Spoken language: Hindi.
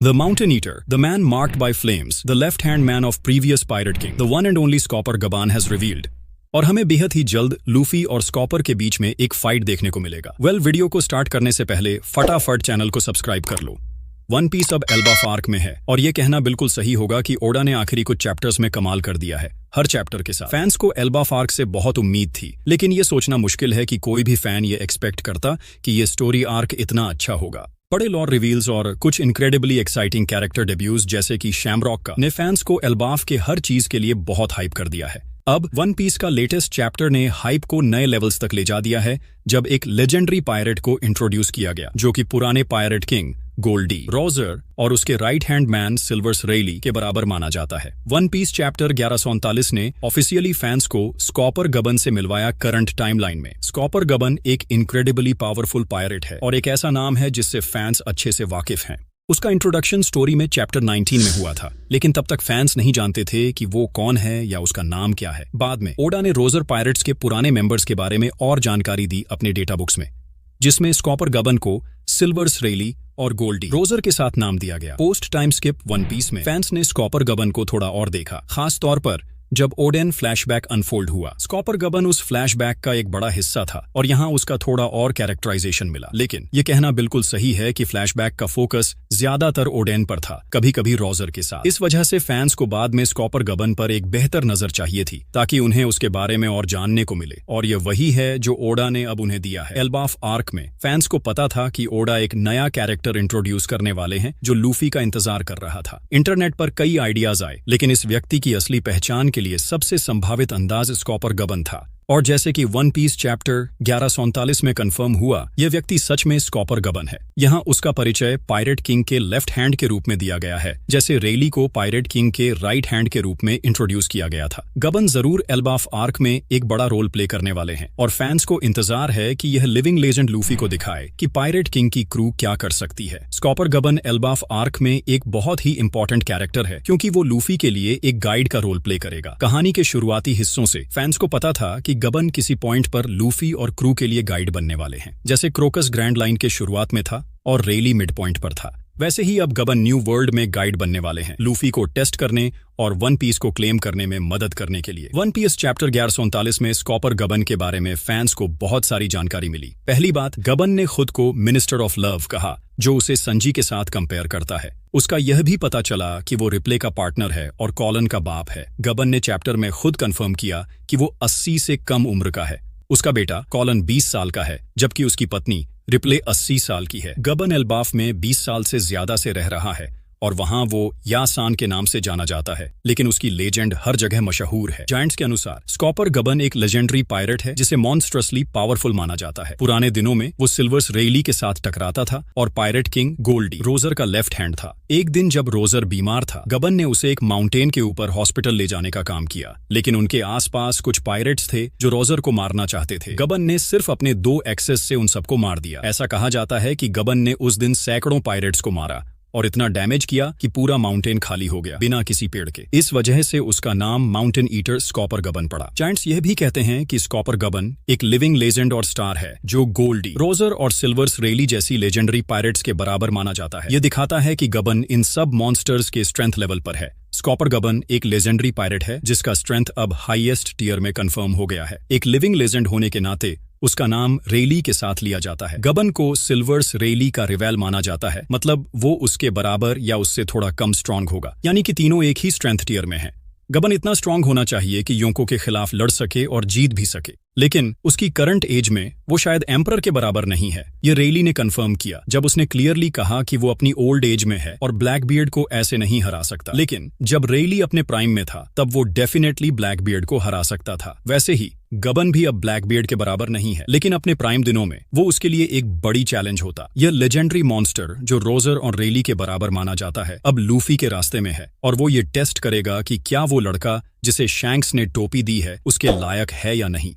The Mountain Eater, the man marked by flames, the left-hand man of previous Pirate King, the one and only Scopper Gaban has revealed. और हमें बेहद ही जल्द लूफी और स्कॉपर के बीच में एक फाइट देखने को मिलेगा। वीडियो को स्टार्ट करने से पहले फटाफट चैनल को सब्सक्राइब कर लो। वन पीस अब एल्बाफ आर्क में है और ये कहना बिल्कुल सही होगा कि ओडा ने आखिरी कुछ चैप्टर्स में कमाल कर दिया है। हर चैप्टर के साथ फैंस को एल्बाफ आर्क से बहुत उम्मीद थी, लेकिन ये सोचना मुश्किल है कि कोई भी फैन ये एक्सपेक्ट करता कि ये स्टोरी आर्क इतना अच्छा होगा। बड़े लॉर रिवील्स और कुछ इनक्रेडिबली एक्साइटिंग कैरेक्टर डेब्यूज जैसे कि शैमरॉक का ने फैंस को एल्बाफ के हर चीज के लिए बहुत हाइप कर दिया है। अब वन पीस का लेटेस्ट चैप्टर ने हाइप को नए लेवल्स तक ले जा दिया है, जब एक लेजेंडरी पायरेट को इंट्रोड्यूस किया गया जो कि पुराने पायरेट किंग गोल्डी रोजर और उसके राइट हैंड मैन सिल्वर्स रेली के बराबर माना जाता है। वन पीस चैप्टर 1139 ने ऑफिशियली फैंस को स्कॉपर गबन से मिलवाया करंट टाइमलाइन में। स्कॉपर गबन एक इनक्रेडिबली पावरफुल पायरेट है और एक ऐसा नाम है जिससे फैंस अच्छे से वाकिफ हैं। उसका इंट्रोडक्शन स्टोरी में चैप्टर 19 में हुआ था, लेकिन तब तक फैंस नहीं जानते थे कि वो कौन है या उसका नाम क्या है। बाद में ओडा ने रोजर पायरेट्स के पुराने मेंबर्स के बारे में और जानकारी दी अपने डेटा बुक्स में, जिसमें स्कॉपर गबन को सिल्वर्स रेली और गोल्डी रोजर के साथ नाम दिया गया। Post time skip one piece में फैंस ने स्कॉपर गबन को थोड़ा और देखा, खास तौर पर जब ओडेन फ्लैशबैक अनफोल्ड हुआ। स्कॉपर गबन उस फ्लैशबैक का एक बड़ा हिस्सा था और यहाँ उसका थोड़ा और कैरेक्टराइजेशन मिला, लेकिन ये कहना बिल्कुल सही है कि फ्लैशबैक का फोकस ज्यादातर ओडेन पर था, कभी कभी रोजर के साथ। इस वजह से फैंस को बाद में स्कॉपर गबन पर एक बेहतर नजर चाहिए थी ताकि उन्हें उसके बारे में और जानने को मिले, और ये वही है जो ओडा ने अब उन्हें दिया है। एल्बाफ आर्क में फैंस को पता था कि ओडा एक नया कैरेक्टर इंट्रोड्यूस करने वाले हैं जो लूफी का इंतजार कर रहा था। इंटरनेट पर कई आइडियाज आए, लेकिन इस व्यक्ति की असली पहचान के लिए सबसे संभावित अंदाज स्कॉपर गबन था। और जैसे कि वन पीस चैप्टर 1139 में कंफर्म हुआ, यह व्यक्ति सच में स्कॉपर गबन है। यहाँ उसका परिचय पायरेट किंग के लेफ्ट हैंड के रूप में दिया गया है, जैसे रेली को पायरेट किंग के राइट हैंड के रूप में इंट्रोड्यूस किया गया था। गबन जरूर एल्बाफ आर्क में एक बड़ा रोल प्ले करने वाले हैं और फैंस को इंतजार है कि यह लिविंग लेजेंड लूफी को दिखाए कि पायरेट किंग की क्रू क्या कर सकती है। स्कॉपर गबन एल्बाफ आर्क में एक बहुत ही इंपॉर्टेंट कैरेक्टर है, क्योंकि वो लूफी के लिए एक गाइड का रोल प्ले करेगा। कहानी के शुरुआती हिस्सों से फैंस को पता था कि गबन किसी पॉइंट पर लूफी और क्रू के लिए गाइड बनने वाले हैं, जैसे क्रोकस ग्रैंड लाइन के शुरुआत में था और रेली मिड पॉइंट पर था। वैसे ही अब गबन न्यू वर्ल्ड में गाइड बनने वाले हैं, लूफी को टेस्ट करने और वन पीस को क्लेम करने में मदद करने के लिए। वन पीस चैप्टर 1139 में स्कॉपर गबन के बारे में फैंस को बहुत सारी जानकारी मिली। पहली बात, गबन ने खुद को मिनिस्टर ऑफ लव कहा, जो उसे संजी के साथ कंपेयर करता है। उसका यह भी पता चला कि वो रिप्ले का पार्टनर है और कॉलन का बाप है। गबन ने चैप्टर में खुद कंफर्म किया कि वो 80 से कम उम्र का है। उसका बेटा कॉलन 20 साल का है, जबकि उसकी पत्नी रिप्ले 80 साल की है। गबन एल्बाफ में 20 साल से ज्यादा से रह रहा है और वहां वो यासान के नाम से जाना जाता है, लेकिन उसकी लेजेंड हर जगह मशहूर है। जायंट्स के अनुसार स्कॉपर गबन एक लेजेंडरी पायरेट है जिसे मॉन्स्ट्रसली पावरफुल माना जाता है। पुराने दिनों में वो सिल्वर्स रेली के साथ टकराता था और पायरेट किंग गोल्डी रोजर का लेफ्ट हैंड था। एक दिन जब रोजर बीमार था, गबन ने उसे एक माउंटेन के ऊपर हॉस्पिटल ले जाने का काम किया, लेकिन उनके आसपास कुछ पायरेट्स थे जो रोजर को मारना चाहते थे। गबन ने सिर्फ अपने 2 एक्सेस से उन सबको मार दिया। ऐसा कहा जाता है कि गबन ने उस दिन सैकड़ों पायरेट्स को मारा और इतना डैमेज किया कि पूरा माउंटेन खाली हो गया बिना किसी पेड़ के। इस वजह से उसका नाम माउंटेन ईटर स्कॉपर गबन पड़ा। जायंट्स यह भी कहते हैं कि स्कॉपर गबन एक लिविंग लेजेंड और स्टार है जो गोल्डी रोजर और सिल्वर्स रेली जैसी लेजेंडरी पायरेट्स के बराबर माना जाता है। यह दिखाता है कि गबन इन सब मॉन्स्टर्स के स्ट्रेंथ लेवल पर है। स्कॉपर गबन एक लेजेंडरी पायरेट है जिसका स्ट्रेंथ अब हाईएस्ट टियर में कंफर्म हो गया है। एक लिविंग लेजेंड होने के नाते उसका नाम रेली के साथ लिया जाता है। गबन को सिल्वर्स रेली का रिवेल माना जाता है, मतलब वो उसके बराबर या उससे थोड़ा कम स्ट्रांग होगा, यानी कि तीनों एक ही स्ट्रेंथ टियर में हैं। गबन इतना स्ट्रांग होना चाहिए कि योंको के खिलाफ लड़ सके और जीत भी सके, लेकिन उसकी करंट एज में वो शायद एम्परर के बराबर नहीं है। ये रेली ने कंफर्म किया जब उसने क्लियरली कहा कि वो अपनी ओल्ड एज में है और ब्लैक बियर्ड को ऐसे नहीं हरा सकता। लेकिन जब रेली अपने प्राइम में था तब वो डेफिनेटली ब्लैक बियर्ड को हरा सकता था। वैसे ही गबन भी अब ब्लैक बियर्ड के बराबर नहीं है, लेकिन अपने प्राइम दिनों में वो उसके लिए एक बड़ी चैलेंज होता। यह लेजेंडरी मॉन्स्टर जो रोजर और रेली के बराबर माना जाता है अब लूफी के रास्ते में है, और वो ये टेस्ट करेगा कि क्या वो लड़का जिसे शैंक्स ने टोपी दी है उसके लायक है या नहीं।